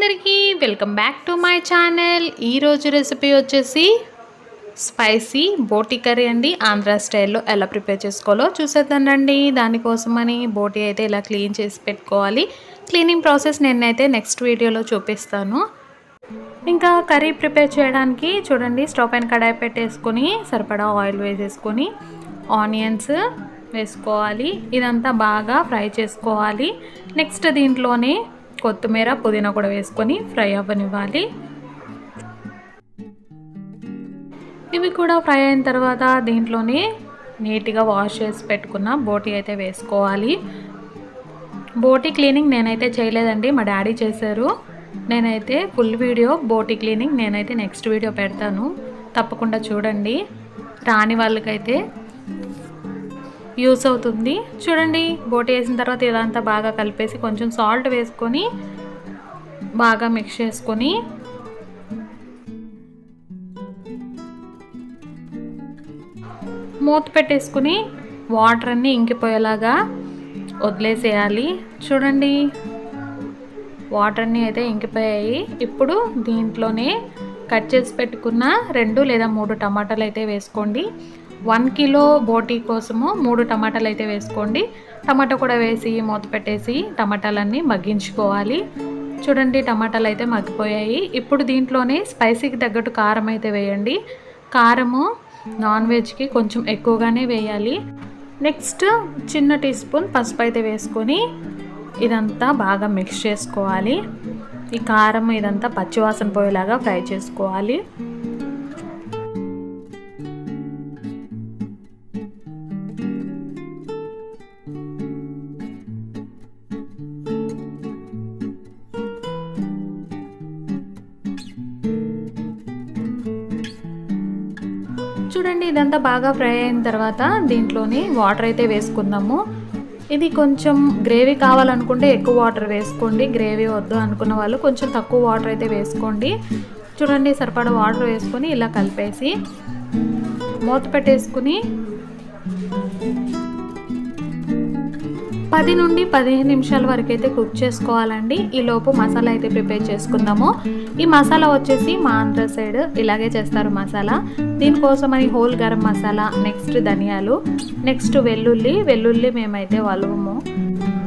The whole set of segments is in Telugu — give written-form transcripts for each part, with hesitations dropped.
అందరికీ welcome back to my channel. ఈరోజు రెసిపీ వచ్చేసి స్పైసీ బోటీ కర్రీ అండి. ఆంధ్ర స్టైల్లో ఎలా ప్రిపేర్ చేసుకోవాలో చూసేద్దానండి. దానికోసమని బోటీ అయితే ఇలా క్లీన్ చేసి పెట్టుకోవాలి. క్లీనింగ్ ప్రాసెస్ నేనైతే నెక్స్ట్ వీడియోలో చూపిస్తాను. ఇంకా కర్రీ ప్రిపేర్ చేయడానికి చూడండి, స్టవ్ పైన కడాయి పెట్టేసుకొని సరిపడా ఆయిల్ వేసేసుకొని ఆనియన్స్ వేసుకోవాలి. ఇదంతా బాగా ఫ్రై చేసుకోవాలి. నెక్స్ట్ దీంట్లోనే కొత్తిమీర పుదీనా కూడా వేసుకొని ఫ్రై అవ్వనివ్వాలి. ఇవి కూడా ఫ్రై అయిన తర్వాత దీంట్లోనే నీట్గా వాష్ చేసి పెట్టుకున్న బోటీ అయితే వేసుకోవాలి. బోటీ క్లీనింగ్ నేనైతే చేయలేదండి, మా డాడీ చేశారు. నేనైతే ఫుల్ వీడియో బోటీ క్లీనింగ్ నేనైతే నెక్స్ట్ వీడియో పెడతాను, తప్పకుండా చూడండి. రాని వాళ్ళకైతే యూస్ అవుతుంది. చూడండి, బోటీ వేసిన తర్వాత ఇదంతా బాగా కలిపేసి కొంచెం సాల్ట్ వేసుకొని బాగా మిక్స్ చేసుకొని మూత పెట్టేసుకుని వాటర్ అన్నీ ఇంకిపోయేలాగా వదిలేసేయాలి. చూడండి, వాటర్ అన్నీ అయితే ఇంకిపోయాయి. ఇప్పుడు దీంట్లోనే కట్ చేసి పెట్టుకున్న 2 లేదా 3 టమాటాలు అయితే వేసుకోండి. 1 కిలో బోటీ కోసము 3 టమాటాలు అయితే వేసుకోండి. టమాటా కూడా వేసి మూత పెట్టేసి టమాటాలన్నీ మగ్గించుకోవాలి. చూడండి, టమాటాలు అయితే మగ్గిపోయాయి. ఇప్పుడు దీంట్లోనే స్పైసీకి తగ్గట్టు కారం అయితే వేయండి. కారము నాన్ వెజ్కి కొంచెం ఎక్కువగానే వేయాలి. నెక్స్ట్ చిన్న టీ స్పూన్ పసుపు అయితే వేసుకొని ఇదంతా బాగా మిక్స్ చేసుకోవాలి. ఈ కారం ఇదంతా పచ్చివాసన పోయేలాగా ఫ్రై చేసుకోవాలి. చూడండి, ఇదంతా బాగా ఫ్రై అయిన తర్వాత దీంట్లోని వాటర్ అయితే వేసుకుందాము. ఇది కొంచెం గ్రేవీ కావాలనుకుంటే ఎక్కువ వాటర్ వేసుకోండి, గ్రేవీ వద్దు అనుకున్న వాళ్ళు కొంచెం తక్కువ వాటర్ అయితే వేసుకోండి. చూడండి, సరిపడా వాటర్ వేసుకొని ఇలా కలిపేసి మూత పెట్టేసుకుని 10 నుండి 15 నిమిషాల వరకు అయితే కుక్ చేసుకోవాలండి. ఈలోపు మసాలా అయితే ప్రిపేర్ చేసుకుందాము. ఈ మసాలా వచ్చేసి మా ఆంధ్ర సైడ్ ఇలాగే చేస్తారు మసాలా. దీనికోసమని హోల్ గరం మసాలా, నెక్స్ట్ ధనియాలు, నెక్స్ట్ వెల్లుల్లి మేమైతే వలవము,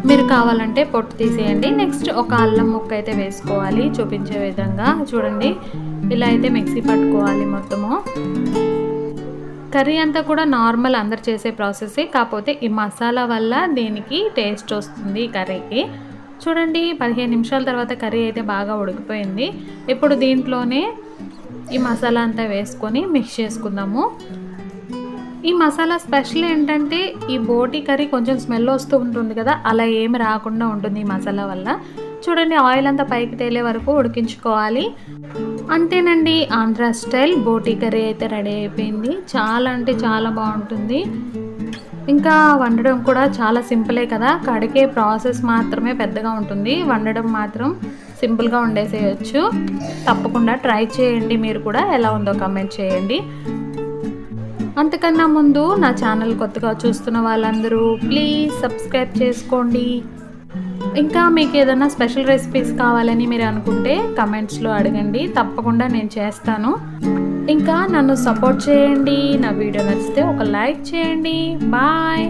మీరు కావాలంటే పొట్టు తీసేయండి. నెక్స్ట్ ఒక అల్లం ముక్క అయితే వేసుకోవాలి చూపించే విధంగా. చూడండి, ఇలా అయితే మిక్సీ పట్టుకోవాలి మొత్తము. కర్రీ అంతా కూడా నార్మల్ అందరు చేసే ప్రాసెసే, కాకపోతే ఈ మసాలా వల్ల దీనికి టేస్ట్ వస్తుంది ఈ కర్రీకి. చూడండి, 15 నిమిషాల తర్వాత కర్రీ అయితే బాగా ఉడికిపోయింది. ఇప్పుడు దీంట్లోనే ఈ మసాలా అంతా వేసుకొని మిక్స్ చేసుకుందాము. ఈ మసాలా స్పెషల్ ఏంటంటే ఈ బోటీ కర్రీ కొంచెం స్మెల్ వస్తూ ఉంటుంది కదా, అలా ఏమి రాకుండా ఉంటుంది ఈ మసాలా వల్ల. చూడండి, ఆయిల్ అంతా పైకి తేలే వరకు ఉడికించుకోవాలి. అంతేనండి, ఆంధ్ర స్టైల్ బోటీ కర్రీ అయితే రెడీ అయిపోయింది. చాలా అంటే చాలా బాగుంటుంది. ఇంకా వండడం కూడా చాలా సింపులే కదా, కడిగే ప్రాసెస్ మాత్రమే పెద్దగా ఉంటుంది, వండడం మాత్రం సింపుల్గా వండేసేయచ్చు. తప్పకుండా ట్రై చేయండి, మీరు కూడా ఎలా ఉందో కామెంట్ చేయండి. అంతకన్నా ముందు నా ఛానల్ కొత్తగా చూస్తున్న వాళ్ళందరూ ప్లీజ్ సబ్స్క్రైబ్ చేసుకోండి. ఇంకా మీకు ఏదైనా స్పెషల్ రెసిపీస్ కావాలని మీరు అనుకుంటే కమెంట్స్లో అడగండి, తప్పకుండా నేను చేస్తాను. ఇంకా నన్ను సపోర్ట్ చేయండి. నా వీడియో నచ్చితే ఒక లైక్ చేయండి. బాయ్.